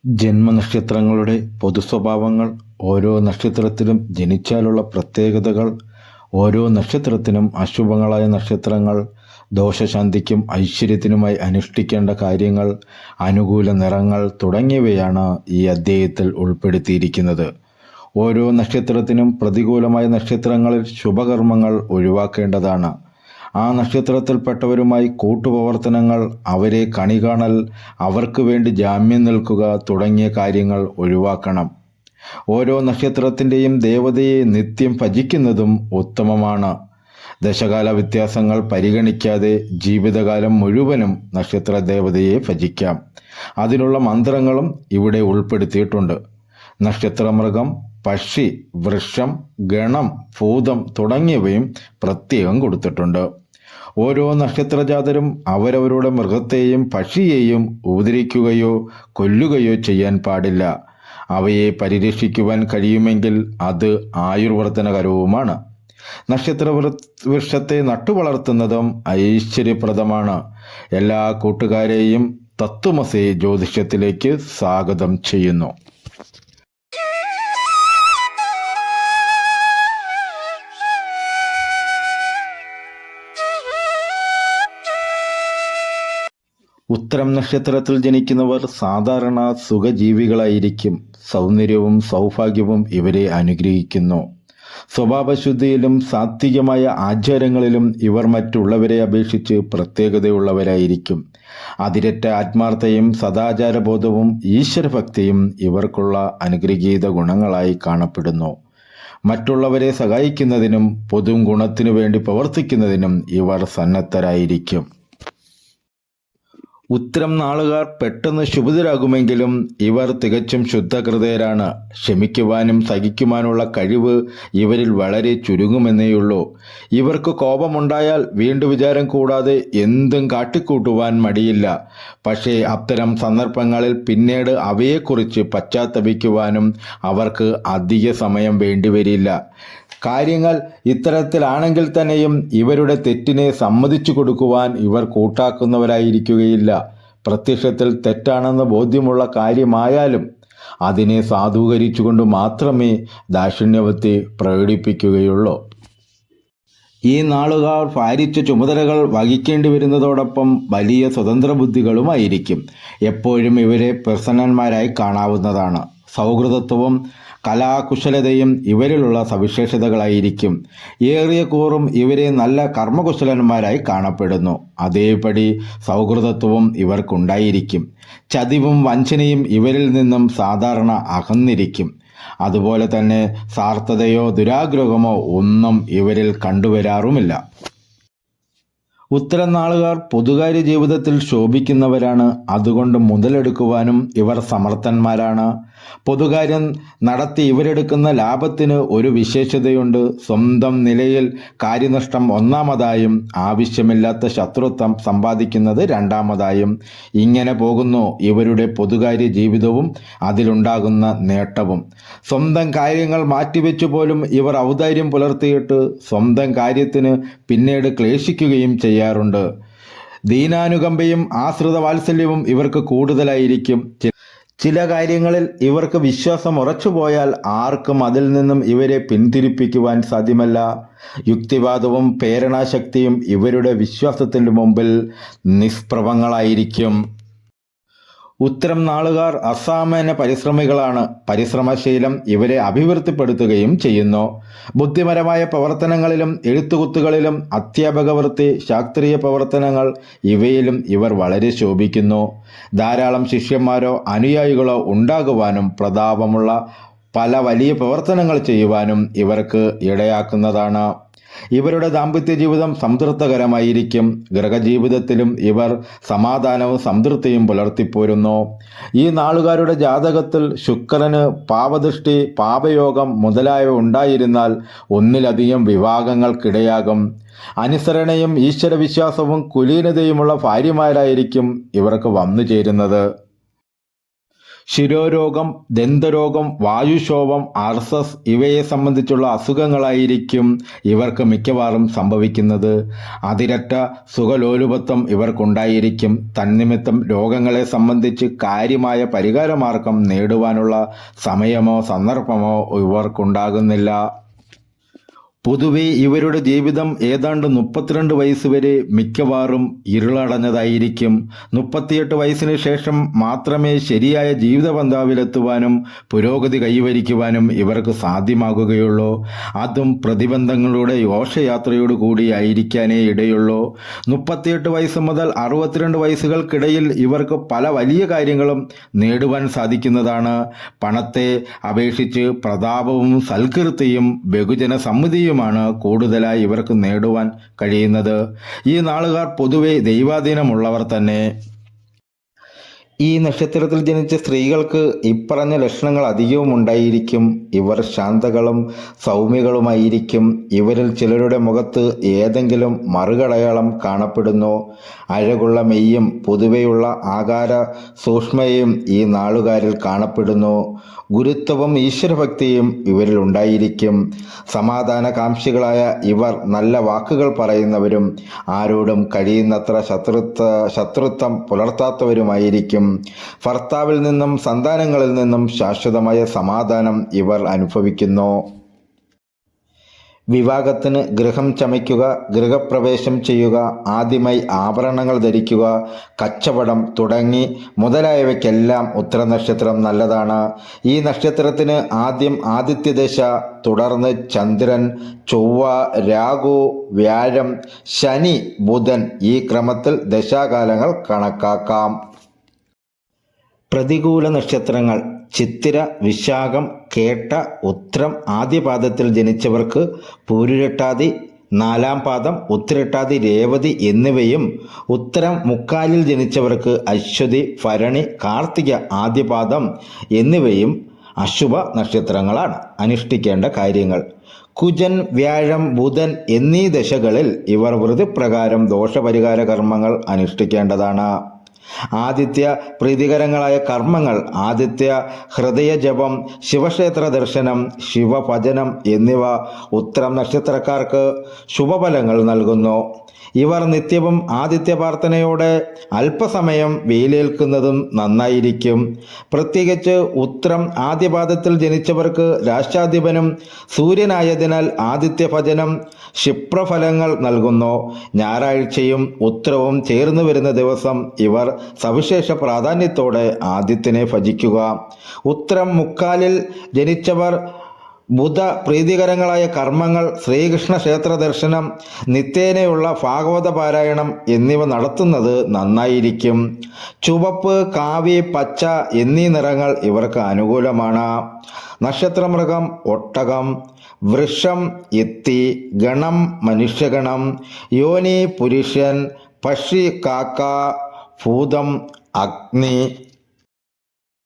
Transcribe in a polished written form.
ജന്മനക്ഷത്രങ്ങളുടെ പൊതുസ്വഭാവങ്ങൾ, ഓരോ നക്ഷത്രത്തിലും ജനിച്ചാലുള്ള പ്രത്യേകതകൾ, ഓരോ നക്ഷത്രത്തിനും അശുഭങ്ങളായ നക്ഷത്രങ്ങൾ, ദോഷശാന്തിക്കും ഐശ്വര്യത്തിനുമായി അനുഷ്ഠിക്കേണ്ട കാര്യങ്ങൾ, അനുകൂല നിറങ്ങൾ തുടങ്ങിയവയാണ് ഈ അധ്യായത്തിൽ ഉൾപ്പെടുത്തിയിരിക്കുന്നത്. ഓരോ നക്ഷത്രത്തിനും പ്രതികൂലമായ നക്ഷത്രങ്ങളിൽ ശുഭകർമ്മങ്ങൾ ഒഴിവാക്കേണ്ടതാണ്. ആ നക്ഷത്രത്തിൽപ്പെട്ടവരുമായി കൂട്ടുപ്രവർത്തനങ്ങൾ, അവരെ കണി കാണൽ, അവർക്ക് വേണ്ടി ജാമ്യം നിൽക്കുക തുടങ്ങിയ കാര്യങ്ങൾ ഒഴിവാക്കണം. ഓരോ നക്ഷത്രത്തിൻ്റെയും ദേവതയെ നിത്യം ഭജിക്കുന്നതും ഉത്തമമാണ്. ദശകാല വ്യത്യാസങ്ങൾ പരിഗണിക്കാതെ ജീവിതകാലം മുഴുവനും നക്ഷത്ര ദേവതയെ ഭജിക്കാം. അതിനുള്ള മന്ത്രങ്ങളും ഇവിടെ ഉൾപ്പെടുത്തിയിട്ടുണ്ട്. നക്ഷത്രമൃഗം, പക്ഷി, വൃക്ഷം, ഗണം, ഭൂതം തുടങ്ങിയവയും പ്രത്യേകം കൊടുത്തിട്ടുണ്ട്. ഓരോ നക്ഷത്രജാതരും അവരവരുടെ മൃഗത്തെയും പക്ഷിയെയും ഉപദ്രവിക്കുകയോ കൊല്ലുകയോ ചെയ്യാൻ പാടില്ല. അവയെ പരിരക്ഷിക്കുവാൻ കഴിയുമെങ്കിൽ അത് ആയുർവർദ്ധനകരവുമാണ്. നക്ഷത്ര വൃക്ഷത്തെ നട്ടുവളർത്തുന്നതും ഐശ്വര്യപ്രദമാണ്. എല്ലാ കൂട്ടുകാരെയും തത്വമസി ജ്യോതിഷത്തിലേക്ക് സ്വാഗതം ചെയ്യുന്നു. ഉത്തരം നക്ഷത്രത്തിൽ ജനിക്കുന്നവർ സാധാരണ സുഖജീവികളായിരിക്കും. സൗന്ദര്യവും സൗഭാഗ്യവും ഇവരെ അനുഗ്രഹിക്കുന്നു. സ്വഭാവശുദ്ധിയിലും സാത്വികമായ ആചാരങ്ങളിലും ഇവർ മറ്റുള്ളവരെ അപേക്ഷിച്ച് പ്രത്യേകതയുള്ളവരായിരിക്കും. അതിരറ്റ ആത്മാർത്ഥതയും സദാചാരബോധവും ഈശ്വരഭക്തിയും ഇവർക്കുള്ള അനുഗ്രഹീത ഗുണങ്ങളായി കാണപ്പെടുന്നു. മറ്റുള്ളവരെ സഹായിക്കുന്നതിനും പൊതു ഗുണത്തിനു വേണ്ടി പ്രവർത്തിക്കുന്നതിനും ഇവർ സന്നദ്ധരായിരിക്കും. ഉത്തരം നാളുകാർ പെട്ടെന്ന് ശുഭിതരാകുമെങ്കിലും ഇവർ തികച്ചും ശുദ്ധഹൃദയരാണ്. ക്ഷമിക്കുവാനും സഹിക്കുവാനുള്ള കഴിവ് ഇവരിൽ വളരെ ചുരുങ്ങുമെന്നേയുള്ളൂ. ഇവർക്ക് കോപമുണ്ടായാൽ വീണ്ടും വിചാരം കൂടാതെ എന്തും കാട്ടിക്കൂട്ടുവാൻ മടിയില്ല. പക്ഷേ അത്തരം സന്ദർഭങ്ങളിൽ പിന്നീട് അവയെക്കുറിച്ച് പശ്ചാത്തപിക്കുവാനും അവർക്ക് അധിക സമയം വേണ്ടിവരില്ല. കാര്യങ്ങൾ ഇത്തരത്തിലാണെങ്കിൽ തന്നെയും ഇവരുടെ തെറ്റിനെ സമ്മതിച്ചു കൊടുക്കുവാൻ ഇവർ കൂട്ടാക്കുന്നവരായിരിക്കുകയില്ല. പ്രത്യക്ഷത്തിൽ തെറ്റാണെന്ന് ബോധ്യമുള്ള കാര്യമായാലും അതിനെ സാധൂകരിച്ചുകൊണ്ട് മാത്രമേ ദാക്ഷിണ്യവൃത്തി പ്രകടിപ്പിക്കുകയുള്ളൂ. ഈ നാളുകാർ ഭാരിച്ച ചുമതലകൾ വഹിക്കേണ്ടി വരുന്നതോടൊപ്പം വലിയ സ്വതന്ത്ര ബുദ്ധികളുമായിരിക്കും. എപ്പോഴും ഇവരെ പ്രസന്നന്മാരായി കാണാവുന്നതാണ്. സൗഹൃദത്വവും കലാകുശലതയും ഇവരിലുള്ള സവിശേഷതകളായിരിക്കും. ഏറിയ കൂറും ഇവരെ നല്ല കർമ്മകുശലന്മാരായി കാണപ്പെടുന്നു. അതേപടി സൗഹൃദത്വവും ഇവർക്കുണ്ടായിരിക്കും. ചതിവും വഞ്ചനയും ഇവരിൽ നിന്നും സാധാരണ അകന്നിരിക്കും. അതുപോലെ തന്നെ സ്വാർത്ഥതയോ ദുരാഗ്രഹമോ ഒന്നും ഇവരിൽ കണ്ടുവരാറുമില്ല. ഉത്തരം നാളുകാർ പൊതുകാര്യ ജീവിതത്തിൽ ശോഭിക്കുന്നവരാണ്. അതുകൊണ്ട് മുതലെടുക്കുവാനും ഇവർ സമർത്ഥന്മാരാണ്. പൊതുകാര്യം നടത്തി ഇവരെടുക്കുന്ന ലാഭത്തിന് ഒരു വിശേഷതയുണ്ട്. സ്വന്തം നിലയിൽ കാര്യനഷ്ടം ഒന്നാമതായും ആവശ്യമില്ലാത്ത ശത്രുത്വം സമ്പാദിക്കുന്നത് രണ്ടാമതായും. ഇങ്ങനെ പോകുന്നു ഇവരുടെ പൊതുകാര്യ ജീവിതവും അതിലുണ്ടാകുന്ന നേട്ടവും. സ്വന്തം കാര്യങ്ങൾ മാറ്റിവെച്ചു പോലും ഇവർ ഔദാര്യം പുലർത്തിയിട്ട് സ്വന്തം കാര്യത്തിന് പിന്നീട് ക്ലേശിക്കുകയും ചെയ്യാറുണ്ട്. ദീനാനുകമ്പയും ആശ്രിത വാത്സല്യവും ഇവർക്ക് കൂടുതലായിരിക്കും. ചില കാര്യങ്ങളിൽ ഇവർക്ക് വിശ്വാസം ഉറച്ചുപോയാൽ ആർക്കും അതിൽ നിന്നും ഇവരെ പിന്തിരിപ്പിക്കുവാൻ സാധ്യമല്ല. യുക്തിവാദവും പ്രേരണാശക്തിയും ഇവരുടെ വിശ്വാസത്തിന് മുമ്പിൽ നിഷ്പ്രഭങ്ങളായിരിക്കും. ഉത്തരം നാളുകാർ അസാമാന്യ പരിശ്രമികളാണ്. പരിശ്രമശീലം ഇവരെ അഭിവൃദ്ധിപ്പെടുത്തുകയും ചെയ്യുന്നു. ബുദ്ധിപരമായ പ്രവർത്തനങ്ങളിലും എഴുത്തുകുത്തുകളിലും അധ്യാപകവൃത്തി, ശാസ്ത്രീയ പ്രവർത്തനങ്ങൾ ഇവയിലും ഇവർ വളരെ ശോഭിക്കുന്നു. ധാരാളം ശിഷ്യന്മാരോ അനുയായികളോ ഉണ്ടാകുവാനും പ്രതാപമുള്ള പല വലിയ പ്രവർത്തനങ്ങൾ ചെയ്യുവാനും ഇവർക്ക് ഇടയാക്കുന്നതാണ്. ഇവരുടെ ദാമ്പത്യ ജീവിതം സംതൃപ്തകരമായിരിക്കും. ഗൃഹജീവിതത്തിലും ഇവർ സമാധാനവും സംതൃപ്തിയും പുലർത്തിപ്പോരുന്നു. ഈ നാളുകാരുടെ ജാതകത്തിൽ ശുക്രന് പാപദൃഷ്ടി, പാപയോഗം മുതലായവ ഉണ്ടായിരുന്നാൽ ഒന്നിലധികം വിവാഹങ്ങൾക്കിടയാകും. അനുസരണയും ഈശ്വരവിശ്വാസവും കുലീനതയുമുള്ള ഭാര്യമാരായിരിക്കും ഇവർക്ക് വന്നു ചേരുന്നത്. ശിരോരോഗം, ദന്തരോഗം, വായുക്ഷോഭം, അർസസ് ഇവയെ സംബന്ധിച്ചുള്ള അസുഖങ്ങളായിരിക്കും ഇവർക്ക് മിക്കവാറും സംഭവിക്കുന്നത്. അതിരറ്റ സുഖലോലുപത്വം ഇവർക്കുണ്ടായിരിക്കും. തന്നിമിത്തം രോഗങ്ങളെ സംബന്ധിച്ച് കാര്യമായ പരിഹാരമാർഗം നേടുവാനുള്ള സമയമോ സന്ദർഭമോ ഇവർക്കുണ്ടാകുന്നില്ല. പൊതുവെ ഇവരുടെ ജീവിതം ഏതാണ്ട് 32 വയസ്സ് വരെ മിക്കവാറും ഇരുളടഞ്ഞതായിരിക്കും. 38 വയസ്സിന് ശേഷം മാത്രമേ ശരിയായ ജീവിത പന്ഥാവിലെത്തുവാനും പുരോഗതി കൈവരിക്കുവാനും ഇവർക്ക് സാധ്യമാകുകയുള്ളൂ. അതും പ്രതിബന്ധങ്ങളുടെ ഘോഷയാത്രയോടു കൂടിയായിരിക്കാനേ ഇടയുള്ളൂ. 38 വയസ്സ് മുതൽ 62 വയസ്സുകൾക്കിടയിൽ ഇവർക്ക് പല വലിയ കാര്യങ്ങളും നേടുവാൻ സാധിക്കുന്നതാണ്. പണത്തെ അപേക്ഷിച്ച് പ്രതാപവും സൽകീർത്തിയും ബഹുജന സമ്മതിയും കൂടുതലായി ഇവർക്ക് നേടുവാൻ കഴിയുന്നത്. ഈ നാളുകാർ പൊതുവെ ദൈവാധീനമുള്ളവർ തന്നെ. ഈ നക്ഷത്രത്തിൽ ജനിച്ച സ്ത്രീകൾക്ക് ഇപ്പറഞ്ഞ ലക്ഷണങ്ങൾ അധികവും ഉണ്ടായിരിക്കും. ഇവർ ശാന്തകളും സൗമ്യകളുമായിരിക്കും. ഇവരിൽ ചിലരുടെ മുഖത്ത് ഏതെങ്കിലും മറുകടയാളം കാണപ്പെടുന്നു. അഴകുള്ള മെയ്യും പൊതുവെയുള്ള ആകാര സൂക്ഷ്മയും ഈ നാളുകാരിൽ കാണപ്പെടുന്നു. ഗുരുത്വവും ഈശ്വരഭക്തിയും ഇവരിൽ ഉണ്ടായിരിക്കും. സമാധാനകാംക്ഷികളായ ഇവർ നല്ല വാക്കുകൾ പറയുന്നവരും ആരോടും കഴിയുന്നത്ര ശത്രുത്വം പുലർത്താത്തവരുമായിരിക്കും. ഭർത്താവിൽ നിന്നും സന്താനങ്ങളിൽ നിന്നും ശാശ്വതമായ സമാധാനം ഇവർ അനുഭവിക്കുന്നു. വിവാഹത്തിന് ഗൃഹം ചമയ്ക്കുക, ഗൃഹപ്രവേശം ചെയ്യുക, ആദ്യമായി ആഭരണങ്ങൾ ധരിക്കുക, കച്ചവടം തുടങ്ങി മുതലായവയ്ക്കെല്ലാം ഉത്തരനക്ഷത്രം നല്ലതാണ്. ഈ നക്ഷത്രത്തിന് ആദ്യം ആദിത്യദശ, തുടർന്ന് ചന്ദ്രൻ, ചൊവ്വ, രാഹു, വ്യാഴം, ശനി, ബുധൻ ഈ ക്രമത്തിൽ ദശാകാലങ്ങൾ കണക്കാക്കാം. പ്രതികൂല നക്ഷത്രങ്ങൾ: ചിത്തിര, വിശാഖം, കേട്ട, ഉത്രം ആദ്യപാദത്തിൽ ജനിച്ചവർക്ക് പൂരുരട്ടാതി 4-ാം പാദം, ഉത്തിരട്ടാതി, രേവതി എന്നിവയും, ഉത്തരം മുക്കാലിൽ ജനിച്ചവർക്ക് അശ്വതി, ഭരണി, കാർത്തിക ആദ്യപാദം എന്നിവയും അശുഭ നക്ഷത്രങ്ങളാണ്. അനുഷ്ഠിക്കേണ്ട കാര്യങ്ങൾ: കുജൻ, വ്യാഴം, ബുധൻ എന്നീ ദശകളിൽ ഇവർ വൃതിപ്രകാരം ദോഷപരിഹാര കർമ്മങ്ങൾ അനുഷ്ഠിക്കേണ്ടതാണ്. ആദിത്യ പ്രീതികരങ്ങളായ കർമ്മങ്ങൾ: ആദിത്യ ഹൃദയ ജപം, ശിവക്ഷേത്ര ദർശനം, ശിവഭജനം എന്നിവ ഉത്തരം നക്ഷത്രക്കാർക്ക് ശുഭഫലങ്ങൾ നൽകുന്നു. ഇവർ നിത്യവും ആദിത്യ പ്രാർത്ഥനയോടെ അല്പസമയം വെയിലേൽക്കുന്നതും നന്നായിരിക്കും. പ്രത്യേകിച്ച് ഉത്രം ആദ്യപാദത്തിൽ ജനിച്ചവർക്ക് രാശാധിപനും സൂര്യനായതിനാൽ ആദിത്യ ഭജനം ക്ഷിപ്രഫലങ്ങൾ നൽകുന്നു. ഞായറാഴ്ചയും ഉത്രവും ചേർന്ന് വരുന്ന ദിവസം ഇവർ സവിശേഷ പ്രാധാന്യത്തോടെ ആദിത്യനെ ഭജിക്കുക. ഉത്രം മുക്കാലിൽ ജനിച്ചവർ ബുധ പ്രീതികരങ്ങളായ കർമ്മങ്ങൾ, ശ്രീകൃഷ്ണ ക്ഷേത്ര ദർശനം, നിത്യേനയുള്ള ഭാഗവത പാരായണം എന്നിവ നടത്തുന്നത് നന്നായിരിക്കും. ചുവപ്പ്, കാവി, പച്ച എന്നീ നിറങ്ങൾ ഇവർക്ക് അനുകൂലമാണ്. നക്ഷത്രമൃഗം: ഒട്ടകം. വൃഷം ഇത്തി. ഗണം മനുഷ്യഗണം. യോനി പുരുഷൻ. പക്ഷി കാക്ക. ഭൂതം അഗ്നി.